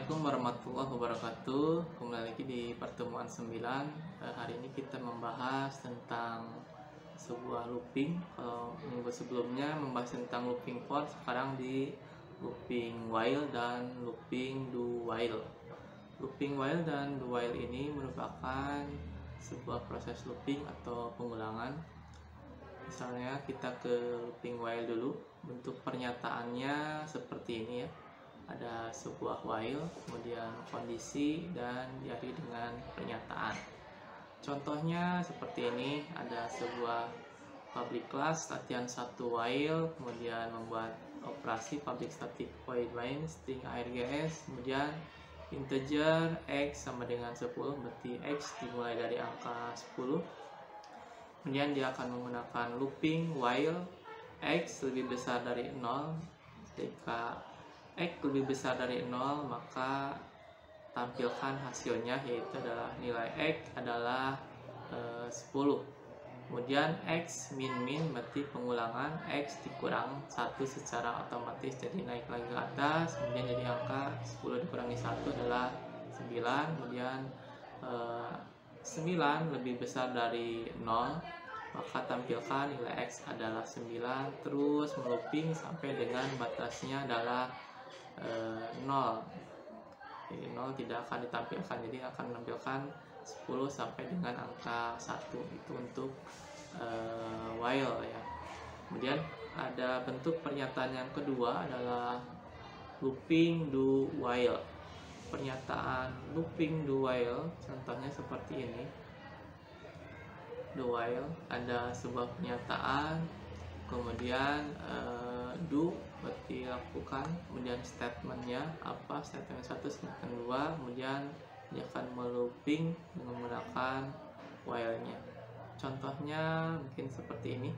Assalamualaikum warahmatullahi wabarakatuh. Kembali lagi di pertemuan 9. Hari ini kita membahas tentang sebuah looping. Kalau minggu sebelumnya membahas tentang looping for, sekarang di looping while dan looping do while. Looping while dan do while ini merupakan sebuah proses looping atau pengulangan. Misalnya kita ke looping while dulu. Bentuk pernyataannya seperti ini ya. Ada sebuah while, kemudian kondisi, dan diakhiri dengan pernyataan. Contohnya seperti ini, ada sebuah public class latihan 1 while, kemudian membuat operasi public static void main string args, kemudian integer x sama dengan 10, berarti x dimulai dari angka 10. Kemudian dia akan menggunakan looping while x lebih besar dari 0. Jika x lebih besar dari 0, maka tampilkan hasilnya, yaitu adalah nilai x adalah 10. Kemudian x min berarti pengulangan x dikurang 1 secara otomatis, jadi naik lagi ke atas, kemudian jadi angka 10 dikurangi 1 adalah 9. Kemudian 9 lebih besar dari 0, maka tampilkan nilai x adalah 9, terus melooping sampai dengan batasnya adalah 0. Jadi 0 tidak akan ditampilkan, jadi akan menampilkan 10 sampai dengan angka 1. Itu untuk while ya. Kemudian ada bentuk pernyataan yang kedua adalah looping do while. Pernyataan looping do while contohnya seperti ini. Do while ada sebuah pernyataan, kemudian do berarti lakukan, kemudian statementnya apa, statement 1, statement 2, kemudian dia akan melooping menggunakan while-nya. Contohnya mungkin seperti ini.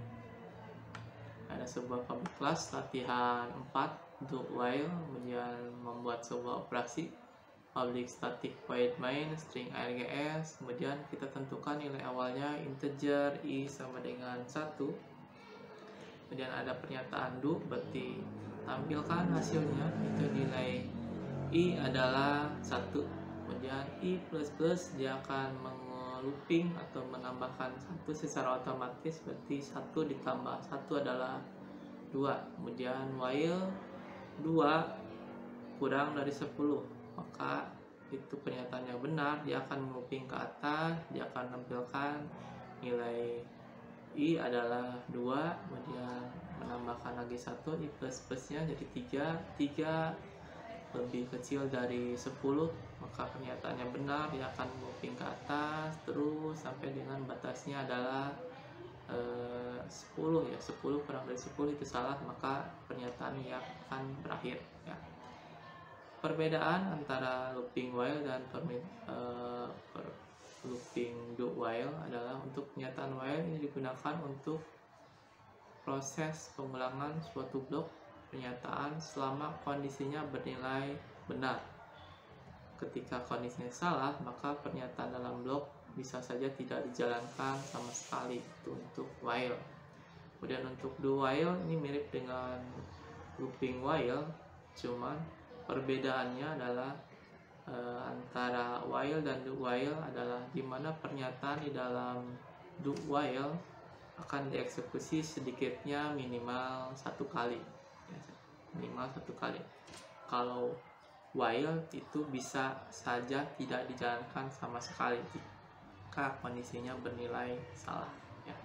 Ada sebuah public class latihan 4 do while, kemudian membuat sebuah operasi public static void main string args, kemudian kita tentukan nilai awalnya integer i sama dengan 1. Kemudian ada pernyataan do, berarti tampilkan hasilnya, itu nilai i adalah 1. Kemudian i plus dia akan melooping atau menambahkan 1 secara otomatis, berarti 1 ditambah 1 adalah 2. Kemudian while 2 kurang dari 10, maka itu pernyataan yang benar, dia akan melooping ke atas, dia akan menampilkan nilai i adalah 2, kemudian menambahkan lagi 1, i plus-plusnya jadi 3 lebih kecil dari 10, maka pernyataannya benar, dia akan looping ke atas terus sampai dengan batasnya adalah 10 ya. 10 kurang dari 10 itu salah, maka pernyataannya akan berakhir ya. Perbedaan antara looping while dan looping do while adalah untuk pernyataan while ini digunakan untuk proses pengulangan suatu blok pernyataan selama kondisinya bernilai benar. Ketika kondisinya salah, maka pernyataan dalam blok bisa saja tidak dijalankan sama sekali. Itu untuk while. Kemudian untuk do while ini mirip dengan looping while, cuman perbedaannya adalah antara while dan do while adalah dimana pernyataan di dalam do while akan dieksekusi sedikitnya minimal 1 kali ya, minimal 1 kali. Kalau while itu bisa saja tidak dijalankan sama sekali jika kondisinya bernilai salah ya.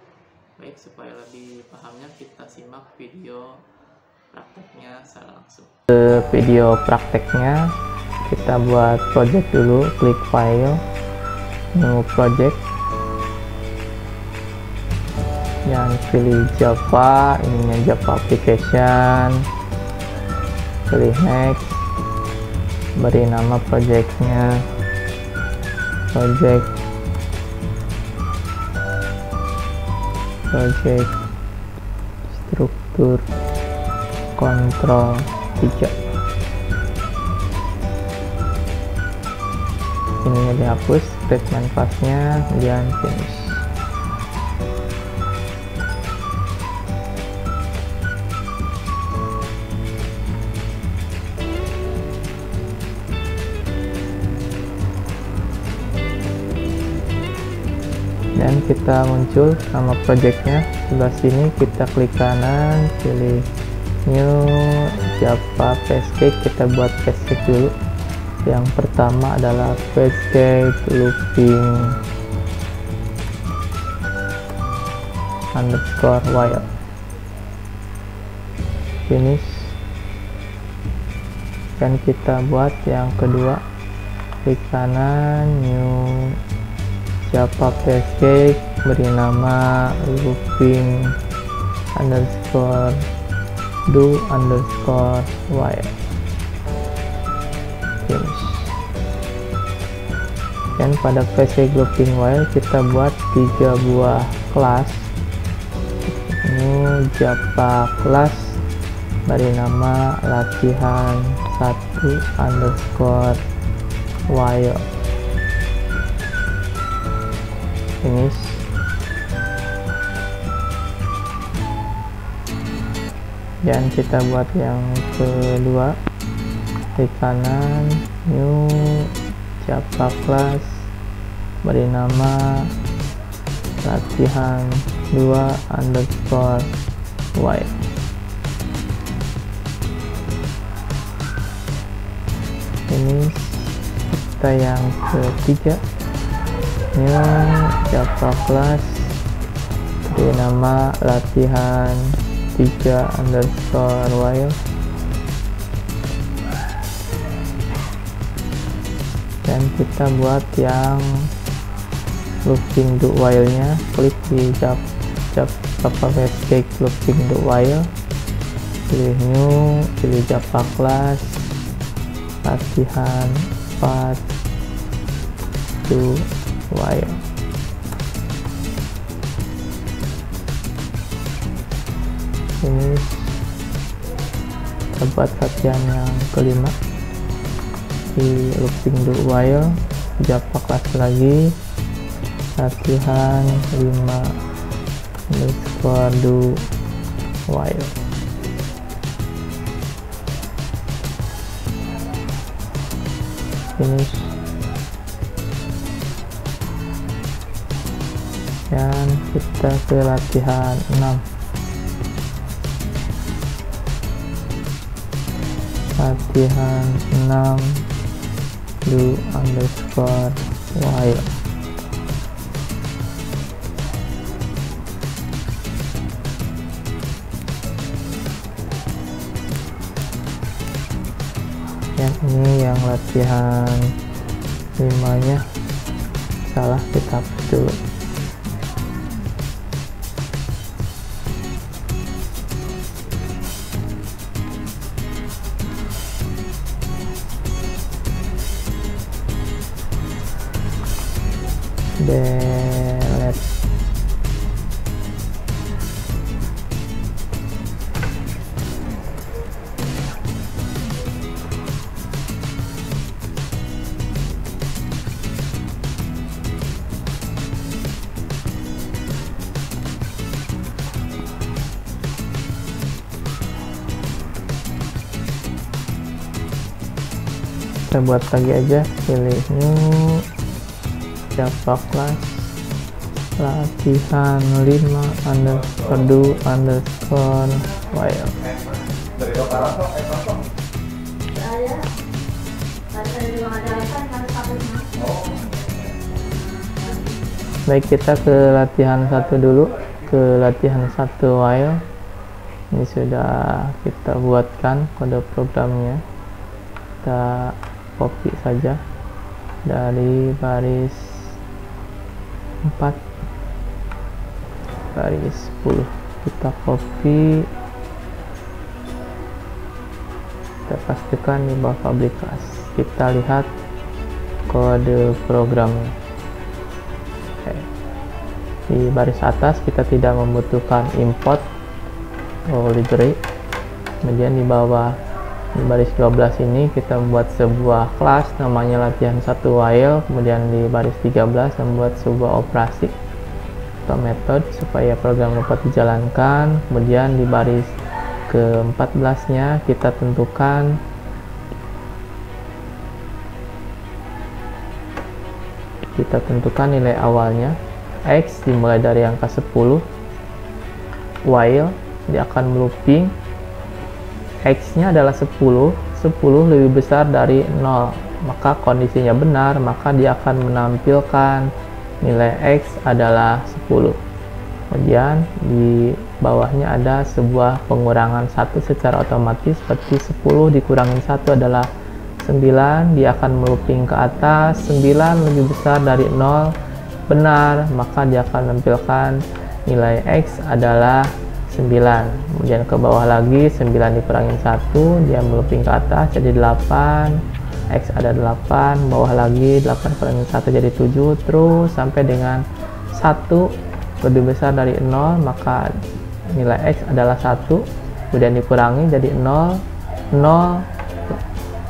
Baik, supaya lebih pahamnya kita simak video prakteknya secara langsung. Video prakteknya kita buat project dulu, klik file, new project, dan pilih Java, ininya Java application, pilih next, beri nama projectnya project struktur kontrol 3. Ininya dihapus, statement passnya, kemudian finish. kita muncul nama projectnya. Sebelah sini kita klik kanan, pilih new Java Pancake. Kita buat Pancake dulu. Yang pertama adalah Pancake looping underscore while. Finish. Dan kita buat yang kedua, klik kanan, new Java Pancake, beri nama looping underscore do underscore while. Finish. Dan pada Pancake looping while kita buat 3 buah kelas. New Java class, beri nama latihan 1 underscore while. Finish. Dan kita buat yang kedua, klik kanan, new Java class, beri nama latihan 2 underscore while. Ini kita yang ketiga, new Java class, beri nama latihan 3 underscore while. Dan kita buat yang looping do while nya, klik di Java Pancake looping do while, pilih new, pilih Java class, latihan 4 do while. Ini kita buat latihan yang kelima di looping do while, Java class lagi, latihan 5 underscore do while. Finish. Dan kita ke latihan 6, latihan 6 do underscore while. Yang ini yang latihan 5 nya salah, kita hapus dulu. Delete. Kita buat lagi aja, pilih new Java class, latihan 5 underscore do underscore while. Baik, kita ke latihan 1 dulu, ke latihan 1 while. Ini sudah kita buatkan kode programnya. Kita copy saja dari baris 4 baris 10, kita copy, kita pastikan di bawah public class. Kita lihat kode programnya. Oke. Di baris atas kita tidak membutuhkan import library. Kemudian di bawah di baris 12 ini kita membuat sebuah kelas namanya latihan 1 while. Kemudian di baris 13 membuat sebuah operasi atau metode supaya program dapat dijalankan. Kemudian di baris ke-14 nya kita tentukan nilai awalnya. X dimulai dari angka 10, while dia akan looping X nya adalah 10 lebih besar dari 0, maka kondisinya benar, maka dia akan menampilkan nilai X adalah 10. Kemudian di bawahnya ada sebuah pengurangan 1 secara otomatis, seperti 10 dikurangin 1 adalah 9, dia akan melooping ke atas, 9 lebih besar dari 0, benar, maka dia akan menampilkan nilai X adalah 9. Kemudian ke bawah lagi, 9 dikurangin 1, dia melooping ke atas jadi 8, X ada 8, bawah lagi 8 kurangin 1 jadi 7, terus sampai dengan 1 lebih besar dari 0, maka nilai X adalah 1, kemudian dikurangi jadi 0, 0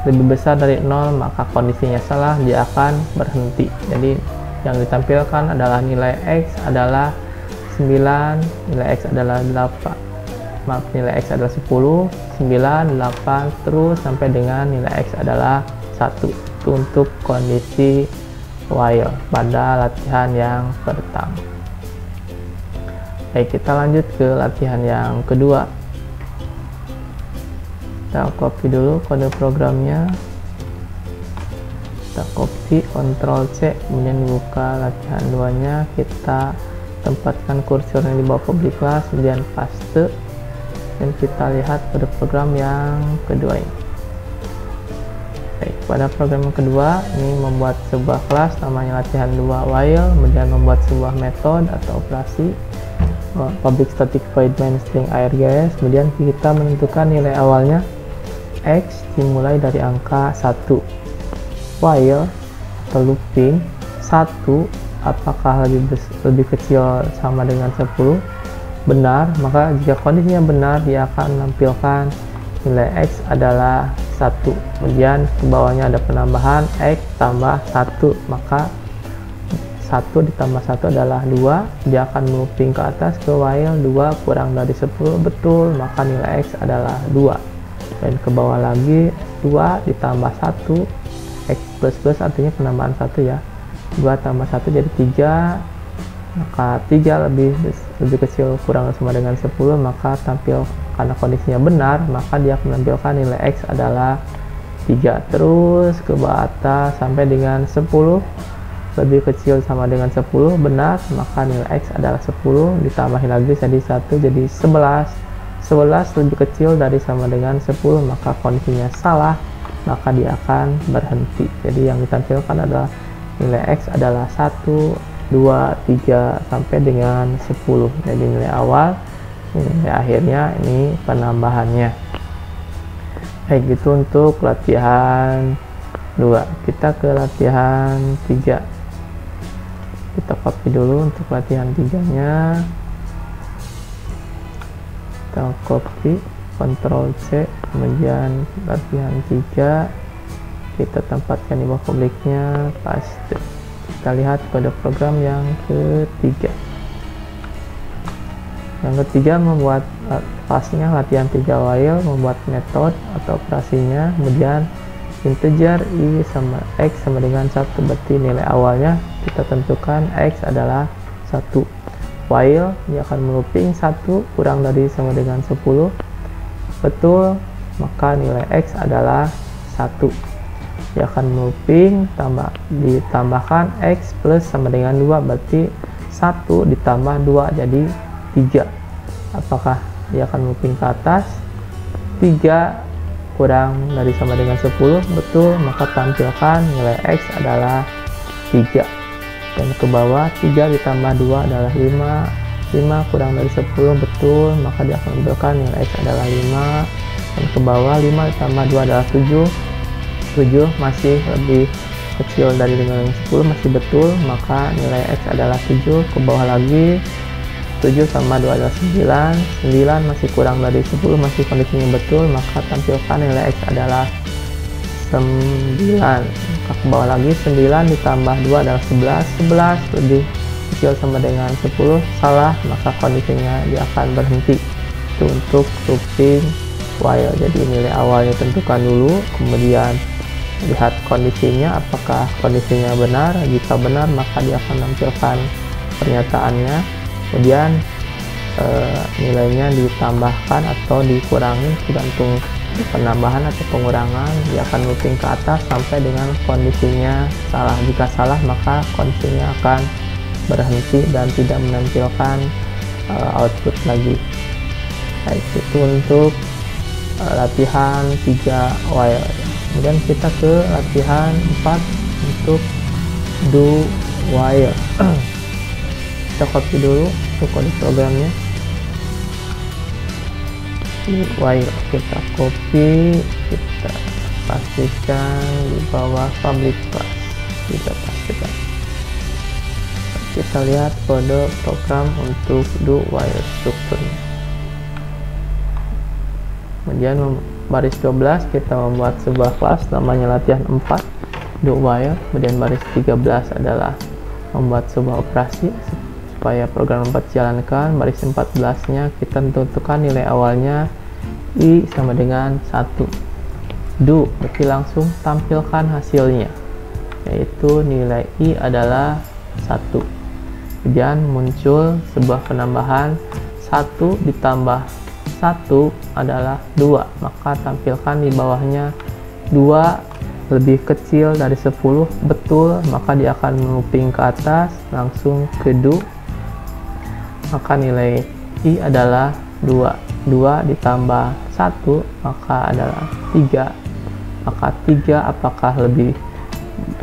lebih besar dari 0, maka kondisinya salah, dia akan berhenti. Jadi yang ditampilkan adalah nilai X adalah 9, nilai X adalah 8, maaf, nilai X adalah 10, 9, 8, terus sampai dengan nilai X adalah 1. Itu untuk kondisi while pada latihan yang pertama. Baik, kita lanjut ke latihan yang kedua. Kita copy dulu kode programnya, kita copy, Ctrl C, kemudian dibuka latihan 2 nya, kita tempatkan kursornya di bawah public class, kemudian paste, dan kita lihat pada program yang kedua ini. Baik, pada program yang kedua ini membuat sebuah kelas namanya latihan 2 while, kemudian membuat sebuah metode atau operasi public static void main string args, kemudian kita menentukan nilai awalnya X dimulai dari angka 1, while atau looping 1 apakah lebih kecil sama dengan 10, benar, maka jika kondisinya benar dia akan menampilkan nilai X adalah 1. Kemudian ke bawahnya ada penambahan X tambah 1, maka 1 ditambah 1 adalah 2, dia akan looping ke atas ke while 2 kurang dari 10, betul, maka nilai X adalah 2. Dan ke bawah lagi 2 ditambah 1, X plus artinya penambahan 1 ya, 2 tambah 1 jadi 3, maka 3 lebih kecil kurang sama dengan 10, maka tampil karena kondisinya benar, maka dia akan menampilkan nilai X adalah 3. Terus ke bawah atas sampai dengan 10 lebih kecil sama dengan 10, benar, maka nilai X adalah 10, ditambahin lagi jadi 1 jadi 11, 11 lebih kecil dari sama dengan 10, maka kondisinya salah, maka dia akan berhenti. Jadi yang ditampilkan adalah nilai X adalah 1, 2, 3 sampai dengan 10. Jadi nilai awal, nilai akhirnya, ini penambahannya. Baik, itu untuk latihan 2. Kita ke latihan 3. Kita copy dulu untuk latihan 3-nya. Kita copy, Ctrl C, kemudian latihan 3 kita tempatkan di bawah publiknya, paste. Kita lihat kode program yang ketiga. Yang ketiga membuat kelasnya latihan 3 while, membuat metode atau operasinya, kemudian integer i sama x sama dengan 1, berarti nilai awalnya kita tentukan x adalah 1. While dia akan melooping 1 kurang dari sama dengan 10, betul, maka nilai x adalah 1. Dia akan melooping ditambahkan x plus sama dengan 2, berarti 1 ditambah 2 jadi 3. Apakah dia akan melooping ke atas? 3 kurang dari sama dengan 10, betul, maka tampilkan nilai x adalah 3. Dan ke bawah 3 ditambah 2 adalah 5, 5 kurang dari 10, betul, maka dia akan menampilkan nilai x adalah 5. Dan ke bawah 5 ditambah 2 adalah 7, 7 masih lebih kecil dari dengan 10, masih betul, maka nilai x adalah 7. Ke bawah lagi 7 sama 2 adalah 9, 9 masih kurang dari 10, masih kondisinya betul, maka tampilkan nilai x adalah 9. Maka ke bawah lagi 9 ditambah 2 adalah 11, 11 lebih kecil sama dengan 10, salah, maka kondisinya dia akan berhenti. Itu untuk looping while. Jadi nilai awalnya tentukan dulu, kemudian lihat kondisinya, apakah kondisinya benar. Jika benar, maka dia akan menampilkan pernyataannya, kemudian nilainya ditambahkan atau dikurangi tergantung penambahan atau pengurangan. Dia akan looping ke atas sampai dengan kondisinya salah. Jika salah maka kondisinya akan berhenti dan tidak menampilkan output lagi. Baik, itu untuk latihan 3 while. Kemudian kita ke latihan 4 untuk do while. Kita copy dulu untuk kode programnya. While kita copy, kita pastikan di bawah public class, kita pastikan. Kita lihat kode program untuk do while strukturnya. Kemudian baris 12 kita membuat sebuah kelas namanya latihan 4 do while. Kemudian baris 13 adalah membuat sebuah operasi supaya program 4 dijalankan. Baris 14 nya kita tentukan nilai awalnya i sama dengan 1. Do berarti langsung tampilkan hasilnya, yaitu nilai i adalah 1. Kemudian muncul sebuah penambahan 1 ditambah 1 adalah 2, maka tampilkan di bawahnya 2 lebih kecil dari 10, betul, maka dia akan looping ke atas langsung ke do, maka nilai i adalah 2 ditambah 1 maka adalah 3, maka 3 apakah lebih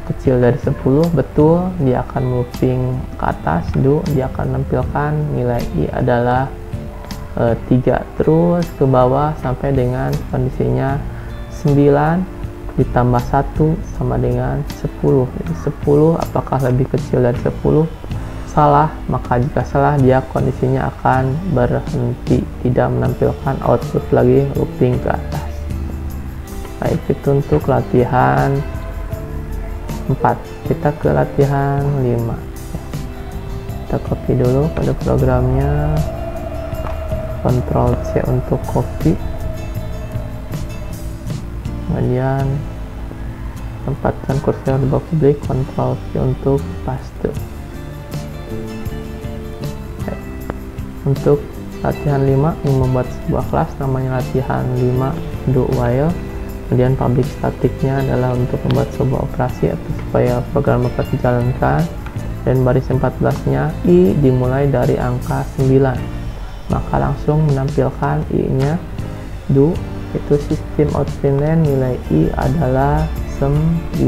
kecil dari 10, betul, dia akan looping ke atas do, dia akan menampilkan nilai i adalah 3, terus ke bawah sampai dengan kondisinya 9 ditambah 1 sama dengan 10. Jadi 10 apakah lebih kecil dari 10, salah, maka jika salah dia kondisinya akan berhenti, tidak menampilkan output lagi, looping ke atas. Baik, itu untuk latihan 4. Kita ke latihan 5. Kita copy dulu pada programnya, Ctrl C untuk copy, kemudian tempatkan kursor di bawah publik, Ctrl V untuk paste. Untuk latihan 5 yang membuat sebuah kelas namanya latihan 5 do while. Kemudian public statiknya adalah untuk membuat sebuah operasi atau supaya program dapat dijalankan, dan baris 14 nya i dimulai dari angka 9, maka langsung menampilkan i nya do, itu sistem out line nilai i adalah 9,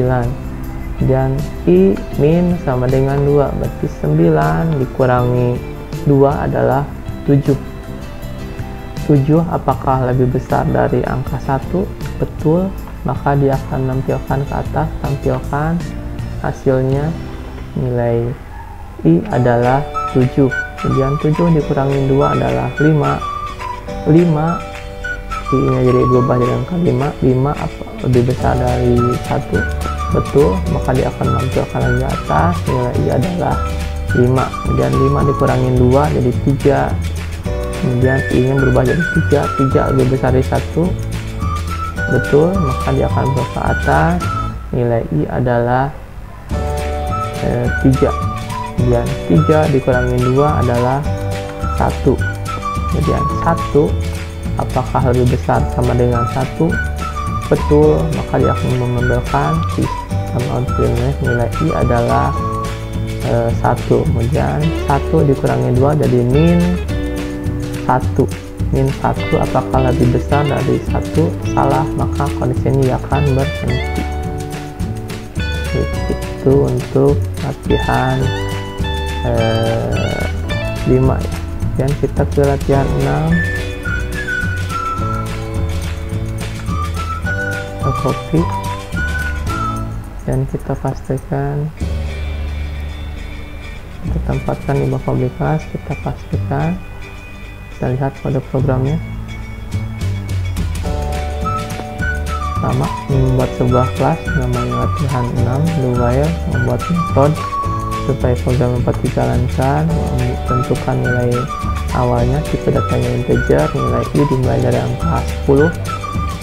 dan i min sama dengan 2, berarti 9 dikurangi 2 adalah 7. 7 apakah lebih besar dari angka 1, betul, maka dia akan menampilkan ke atas, tampilkan hasilnya nilai i adalah 7. Kemudian 7 dikurangi 2 adalah 5. 5 i nya jadi berubah jadi angka 5. 5 apa lebih besar dari 1, betul, maka dia akan menampilkan lagi atas nilai i adalah 5. Kemudian 5 dikurangi 2 jadi 3. Kemudian i nya berubah jadi 3. 3 lebih besar dari 1, betul, maka dia akan berubah ke atas, nilai i adalah 3. Kemudian 3 dikurangi 2 adalah 1. Kemudian 1 apakah lebih besar sama dengan 1, betul, maka dia akan mengambilkan sistem output nilai i adalah 1. Kemudian 1 dikurangi 2 jadi min 1. Min 1 apakah lebih besar dari 1, salah, maka kondisi ini akan berhenti. Itu untuk latihan 5 ya. Dan kita ke latihan 6. Kita copy dan kita pastikan, kita tempatkan di bawah public class, kita pastikan, kita lihat kode programnya. Sama, membuat sebuah kelas namanya latihan 6 do while, membuat metode supaya program dapat dijalankan, tentukan nilai awalnya, tipe datanya integer, nilai i dimulai dari angka 10,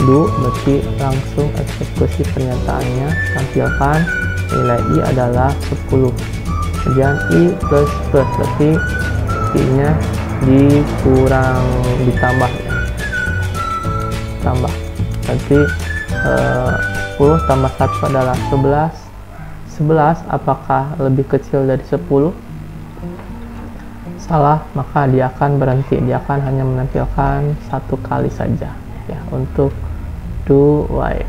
do berarti langsung eksekusi pernyataannya, tampilkan nilai i adalah 10. kemudian I plus plus, berarti I nya ditambah ya, tambah, berarti 10 tambah 1 adalah 11. 11 apakah lebih kecil dari 10? Salah, maka dia akan berhenti, dia akan hanya menampilkan satu kali saja ya untuk do while.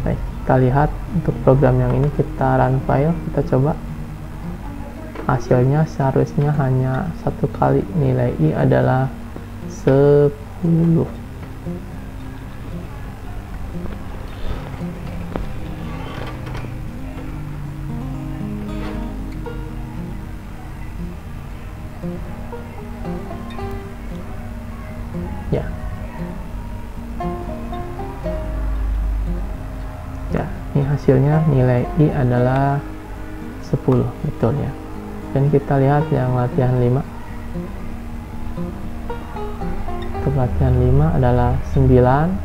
Baik, kita lihat untuk program yang ini, kita run file, kita coba. Hasilnya seharusnya hanya satu kali, nilai I adalah 10. Ya. Ya, ini hasilnya nilai I adalah 10, betul ya. Dan kita lihat yang latihan 5. Untuk latihan 5 adalah 9,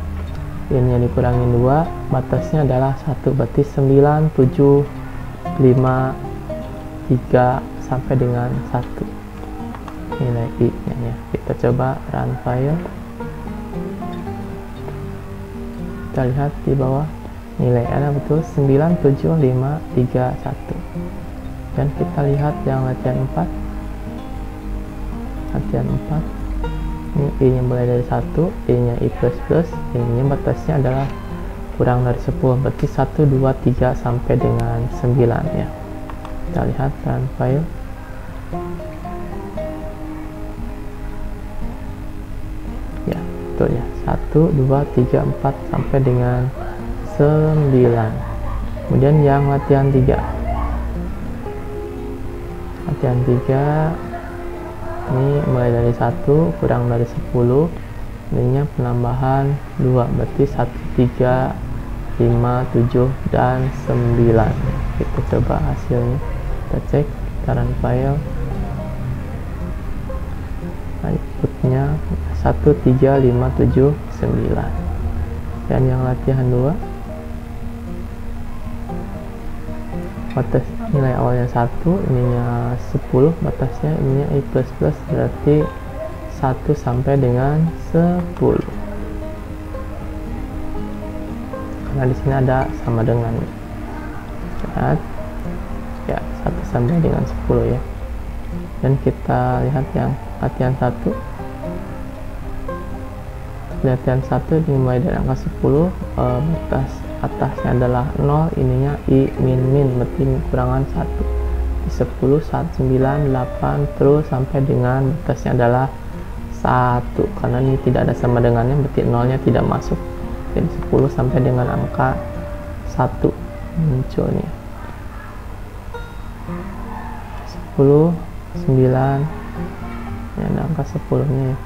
I-nya dikurangin 2, batasnya adalah 1, berarti 9, 7, 5, 3 sampai dengan 1 nilai I-nya ya. Kita coba run file. Kita lihat di bawah nilai I-nya betul 9, 7, 5, 3, 1. Dan kita lihat yang latihan 4. Latihan 4, ini I-nya mulai dari 1, I-nya I++, I-nya batasnya adalah kurang dari 10, berarti 1, 2, 3 sampai dengan 9 ya. Kita lihat run file. Ya, betul ya. 1, 2, 3, 4 sampai dengan 9. Kemudian yang latihan 3. Latihan 3 ini mulai dari 1 kurang dari 10, ininya penambahan 2, berarti 1, 3, 5, 7 dan 9. Kita coba hasilnya, kita cek, kita run file. Nah, outputnya 1, 3, 5, 7, 9. Dan yang latihan 2, batas nilai awalnya 1, ininya 10, batasnya ininya I++, berarti 1 sampai dengan 10. Karena di sini ada sama dengan ya 1 sampai dengan 10 ya. Dan kita lihat yang latihan 1. Latihan 1 dimulai dari angka 10, batas atasnya adalah 0, ininya I min, berarti kurangan 1. Di 10, 1, 9, 8 terus sampai dengan batasnya adalah 1. Karena ini tidak ada sama dengannya, berarti 0-nya tidak masuk. Jadi 10 sampai dengan angka 1 munculnya. 10, 9, ini ada angka 10-nya ya.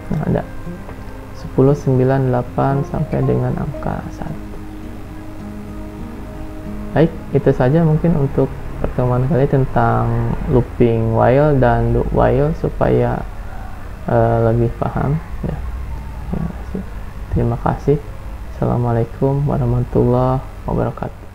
Nah, ada 10, 9, 8 sampai dengan angka 1. Baik, itu saja mungkin untuk pertemuan kali tentang looping while dan do while supaya lebih paham ya. Terima kasih. Assalamualaikum warahmatullahi wabarakatuh.